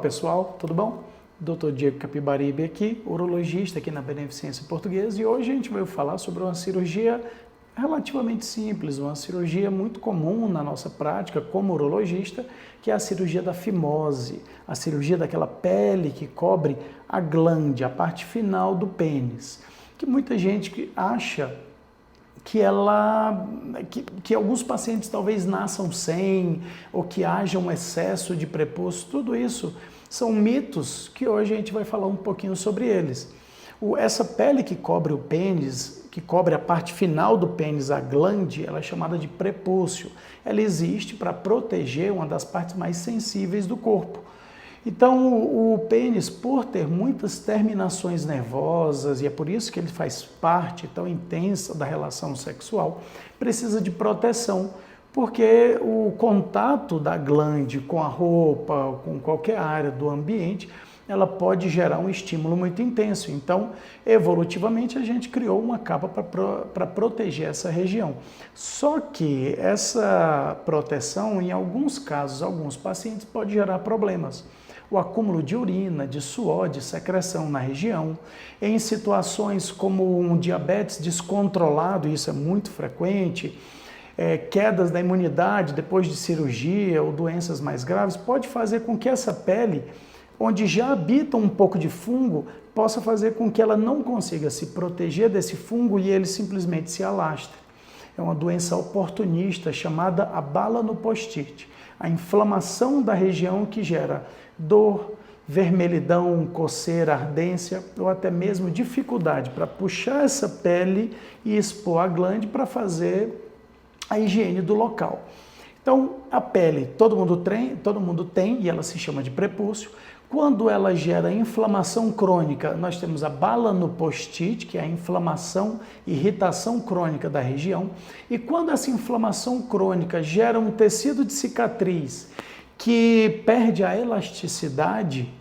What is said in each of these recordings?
Pessoal, tudo bom? Dr. Diego Capibaribe aqui, urologista aqui na Beneficência Portuguesa, e hoje a gente vai falar sobre uma cirurgia relativamente simples, uma cirurgia muito comum na nossa prática como urologista, que é a cirurgia da fimose, a cirurgia daquela pele que cobre a glande, a parte final do pênis, que muita gente acha que alguns pacientes talvez nasçam sem, ou que haja um excesso de prepúcio. Tudo isso são mitos que hoje a gente vai falar um pouquinho sobre eles. Essa pele que cobre o pênis, que cobre a parte final do pênis, a glande, ela é chamada de prepúcio. Ela existe para proteger uma das partes mais sensíveis do corpo. Então, o pênis, por ter muitas terminações nervosas, e é por isso que ele faz parte tão intensa da relação sexual, precisa de proteção, porque o contato da glande com a roupa, com qualquer área do ambiente, ela pode gerar um estímulo muito intenso. Então, evolutivamente, a gente criou uma capa para proteger essa região. Só que essa proteção, em alguns casos, alguns pacientes, pode gerar problemas. O acúmulo de urina, de suor, de secreção na região, em situações como um diabetes descontrolado, isso é muito frequente, quedas da imunidade depois de cirurgia ou doenças mais graves, pode fazer com que essa pele, onde já habita um pouco de fungo, possa fazer com que ela não consiga se proteger desse fungo e ele simplesmente se alastre. É uma doença oportunista chamada abalanopostite, a inflamação da região que gera dor, vermelhidão, coceira, ardência ou até mesmo dificuldade para puxar essa pele e expor a glande para fazer a higiene do local. Então, a pele todo mundo tem e ela se chama de prepúcio. Quando ela gera inflamação crônica, nós temos a balanopostite, que é a inflamação, irritação crônica da região. E quando essa inflamação crônica gera um tecido de cicatriz que perde a elasticidade,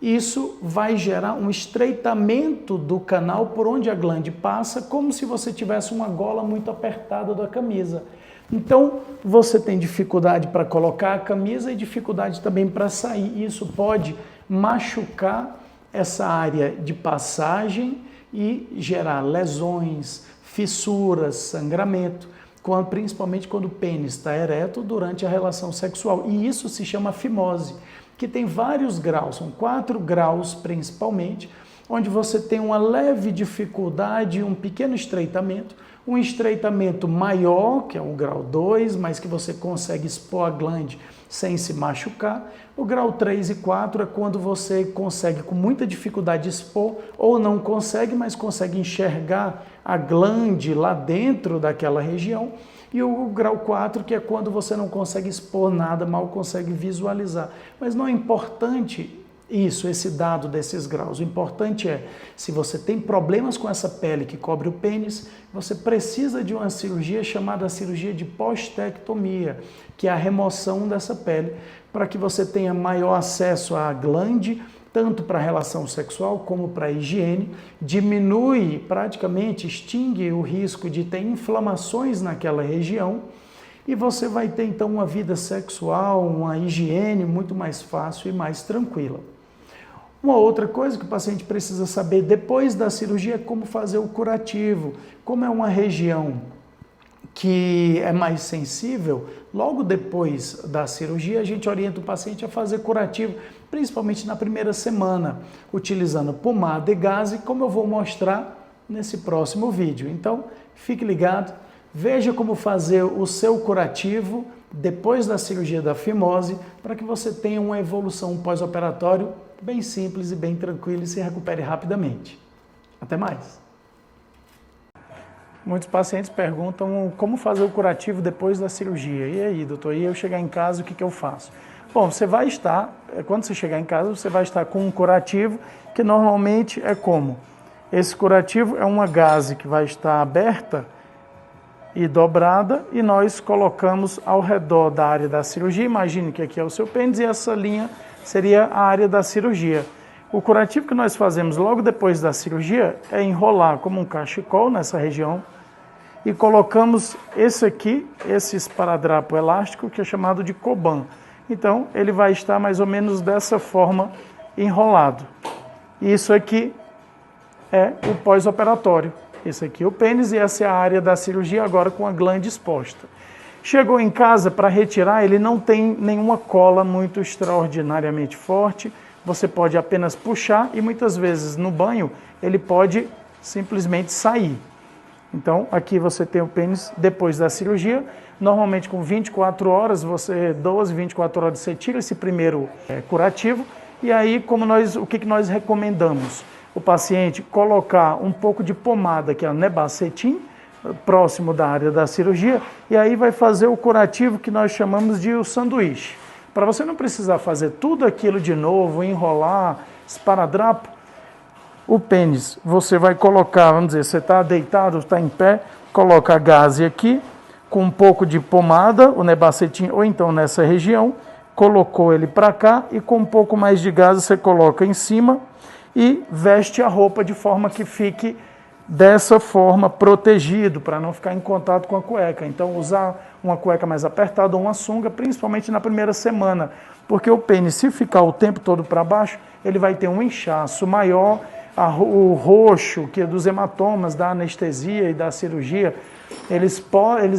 isso vai gerar um estreitamento do canal por onde a glande passa, como se você tivesse uma gola muito apertada da camisa. Então, você tem dificuldade para colocar a camisa e dificuldade também para sair. Isso pode machucar essa área de passagem e gerar lesões, fissuras, sangramento, principalmente quando o pênis está ereto durante a relação sexual. E isso se chama fimose, que tem vários graus, são 4 graus principalmente, onde você tem uma leve dificuldade e um pequeno estreitamento, um estreitamento maior, que é o grau 2, mas que você consegue expor a glande sem se machucar. O grau 3 e 4 é quando você consegue com muita dificuldade expor, ou não consegue, mas consegue enxergar a glande lá dentro daquela região. E o grau 4, que é quando você não consegue expor nada, mal consegue visualizar. Mas não é importante isso, esse dado desses graus. O importante é, se você tem problemas com essa pele que cobre o pênis, você precisa de uma cirurgia chamada cirurgia de postectomia, que é a remoção dessa pele, para que você tenha maior acesso à glande, tanto para a relação sexual como para a higiene, diminui, praticamente extingue o risco de ter inflamações naquela região, e você vai ter então uma vida sexual, uma higiene muito mais fácil e mais tranquila. Uma outra coisa que o paciente precisa saber depois da cirurgia é como fazer o curativo. Como é uma região que é mais sensível, logo depois da cirurgia a gente orienta o paciente a fazer curativo, principalmente na primeira semana, utilizando pomada e gaze, como eu vou mostrar nesse próximo vídeo. Então, fique ligado, veja como fazer o seu curativo depois da cirurgia da fimose, para que você tenha uma evolução pós-operatório bem simples e bem tranquilo e se recupere rapidamente. Até mais! Muitos pacientes perguntam como fazer o curativo depois da cirurgia. E aí, doutor, e eu chegar em casa, o que eu faço? Bom, você vai estar, quando você chegar em casa, você vai estar com um curativo, que normalmente é como? Esse curativo é uma gaze que vai estar aberta e dobrada, e nós colocamos ao redor da área da cirurgia. Imagine que aqui é o seu pênis e essa linha seria a área da cirurgia. O curativo que nós fazemos logo depois da cirurgia é enrolar como um cachecol nessa região e colocamos esse aqui, esse esparadrapo elástico, que é chamado de Coban. Então, ele vai estar mais ou menos dessa forma enrolado. Isso aqui é o pós-operatório. Esse aqui é o pênis e essa é a área da cirurgia agora com a glande exposta. Chegou em casa para retirar, ele não tem nenhuma cola muito extraordinariamente forte. Você pode apenas puxar e muitas vezes no banho ele pode simplesmente sair. Então aqui você tem o pênis depois da cirurgia. Normalmente com 24 horas, 24 horas você tira esse primeiro curativo. E aí o que nós recomendamos? O paciente colocar um pouco de pomada, que é a Nebacetin, próximo da área da cirurgia, e aí vai fazer o curativo que nós chamamos de o sanduíche. Para você não precisar fazer tudo aquilo de novo, enrolar, esparadrapo, o pênis você vai colocar, vamos dizer, você está deitado, está em pé, coloca a gaze aqui, com um pouco de pomada, o Nebacetin, ou então nessa região, colocou ele para cá e com um pouco mais de gaze você coloca em cima e veste a roupa de forma que fique dessa forma protegido, para não ficar em contato com a cueca. Então usar uma cueca mais apertada ou uma sunga, principalmente na primeira semana, porque o pênis, se ficar o tempo todo para baixo, ele vai ter um inchaço maior, o roxo, que é dos hematomas, da anestesia e da cirurgia, eles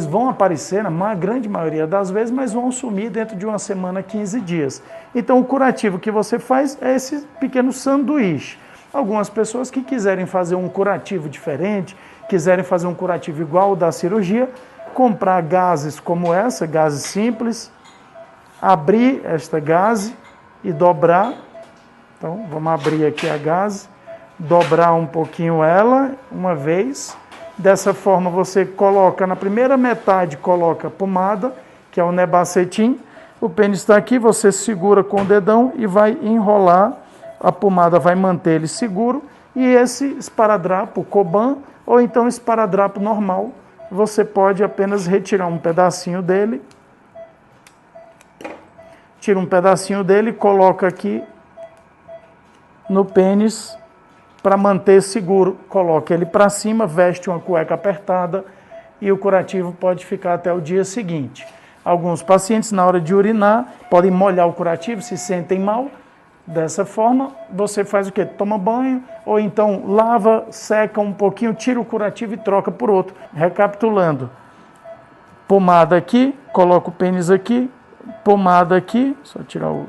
vão aparecer na grande maioria das vezes, mas vão sumir dentro de uma semana, 15 dias. Então o curativo que você faz é esse pequeno sanduíche. Algumas pessoas que quiserem fazer um curativo diferente, quiserem fazer um curativo igual ao da cirurgia, comprar gases como essa, gaze simples, abrir esta gaze e dobrar. Então, vamos abrir aqui a gaze, dobrar um pouquinho ela, uma vez. Dessa forma, você coloca na primeira metade, coloca a pomada, que é o Nebacetin. O pênis está aqui, você segura com o dedão e vai enrolar. A pomada vai manter ele seguro e esse esparadrapo Coban ou então esparadrapo normal, você pode apenas retirar um pedacinho dele, tira um pedacinho dele, coloca aqui no pênis para manter seguro, coloca ele para cima, veste uma cueca apertada e o curativo pode ficar até o dia seguinte. Alguns pacientes na hora de urinar podem molhar o curativo, se sentem mal. Dessa forma, você faz o quê? Toma banho, ou então lava, seca um pouquinho, tira o curativo e troca por outro. Recapitulando, pomada aqui, coloca o pênis aqui, pomada aqui, só tirar o...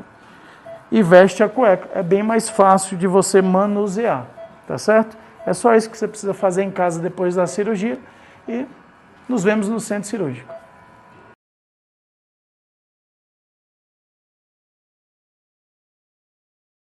e veste a cueca. É bem mais fácil de você manusear, tá certo? É só isso que você precisa fazer em casa depois da cirurgia e nos vemos no centro cirúrgico.